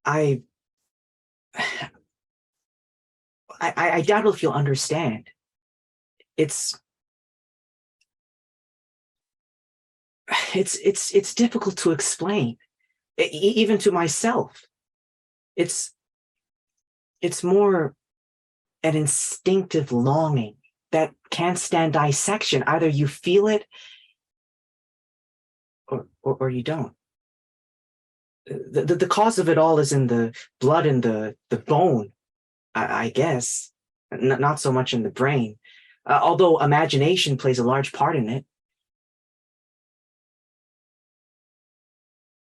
I, I doubt if you'll understand. It's, it's difficult to explain, even to myself. It's, it's more an instinctive longing that can't stand dissection. Either you feel it or you don't. The cause of it all is in the blood and the bone, I guess, not so much in the brain. Although imagination plays a large part in it.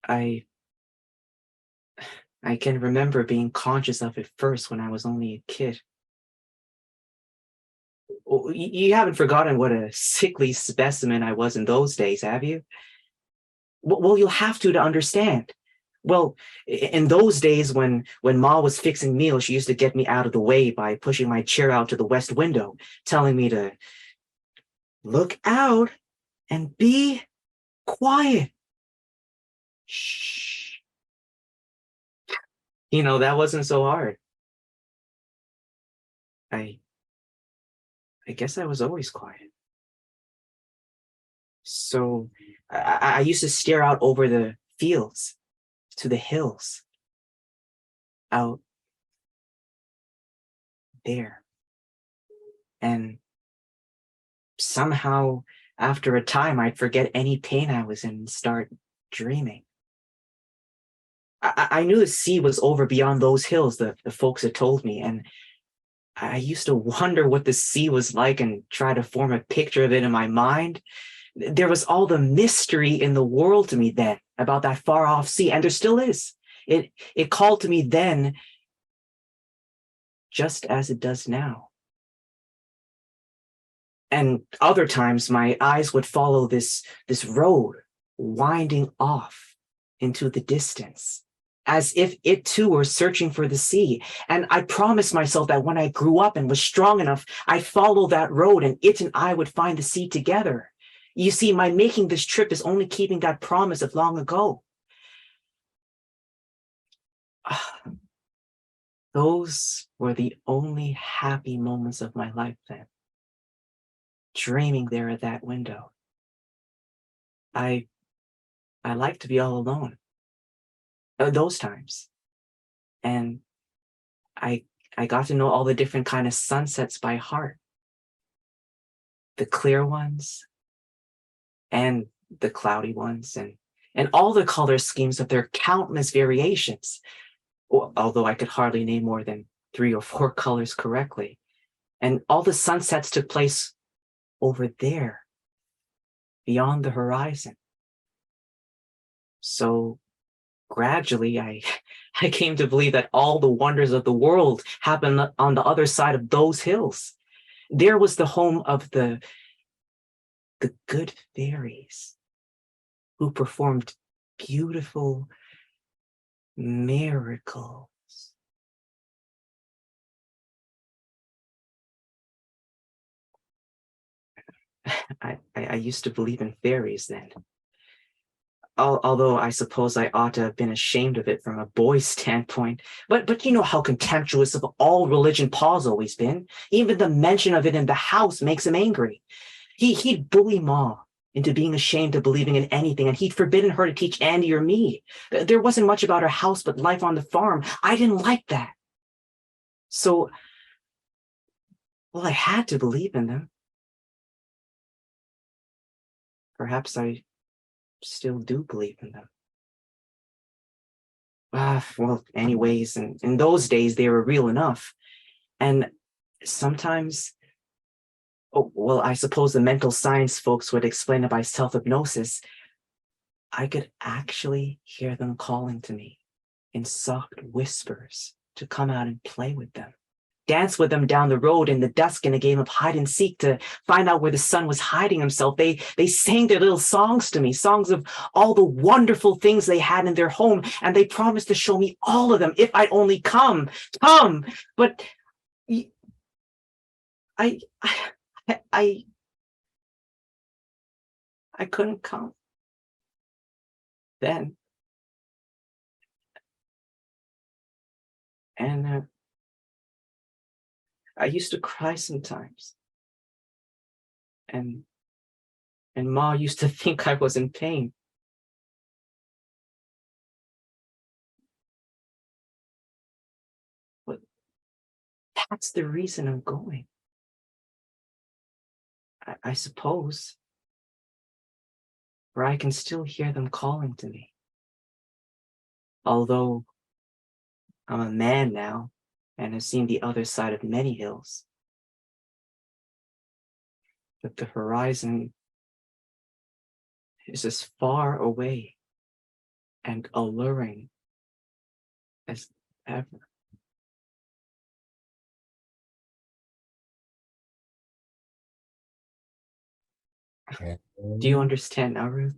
I I can remember being conscious of it first when I was only a kid. Oh, you haven't forgotten what a sickly specimen I was in those days, have you? Well, you'll have to understand. Well, in those days when Ma was fixing meals, she used to get me out of the way by pushing my chair out to the west window, telling me to look out and be quiet. Shh. That wasn't so hard. I I guess I was always quiet. So I used to stare out over the fields to the hills out there. And somehow, after a time, I'd forget any pain I was in and start dreaming. I knew the sea was over beyond those hills, the folks had told me, and I used to wonder what the sea was like and try to form a picture of it in my mind. There was all the mystery in the world to me then about that far off sea, and there still is. It called to me then just as it does now. And other times my eyes would follow this road winding off into the distance, as if it too were searching for the sea. And I promised myself that when I grew up and was strong enough, I'd follow that road and it and I would find the sea together. You see, my making this trip is only keeping that promise of long ago. Those were the only happy moments of my life then, dreaming there at that window. I I like to be all alone those times, and I I got to know all the different kind of sunsets by heart, the clear ones and the cloudy ones, and all the color schemes of their countless variations. Although I could hardly name more than three or four colors correctly, and all the sunsets took place over there, beyond the horizon. So gradually I came to believe that all the wonders of the world happened on the other side of those hills. There was the home of the good fairies who performed beautiful miracles. I used to believe in fairies then. Although I suppose I ought to have been ashamed of it from a boy's standpoint. But you know how contemptuous of all religion Paul's always been. Even the mention of it in the house makes him angry. He'd bully Ma into being ashamed of believing in anything, and he'd forbidden her to teach Andy or me. There wasn't much about her house but life on the farm. I didn't like that. So, well, I had to believe in them. Perhaps I still do believe in them. Well, anyways, in those days, they were real enough. And sometimes, oh, well, I suppose the mental science folks would explain it by self-hypnosis. I could actually hear them calling to me in soft whispers to come out and play with them, dance with them down the road in the dusk in a game of hide and seek to find out where the sun was hiding himself. They sang their little songs to me, songs of all the wonderful things they had in their home, and they promised to show me all of them if I'd only come. But I, I, I couldn't come then. And I used to cry sometimes, and Ma used to think I was in pain. But that's the reason I'm going. I suppose, where I can still hear them calling to me. Although I'm a man now and have seen the other side of many hills, but the horizon is as far away and alluring as ever. Do you And understand now, Ruth?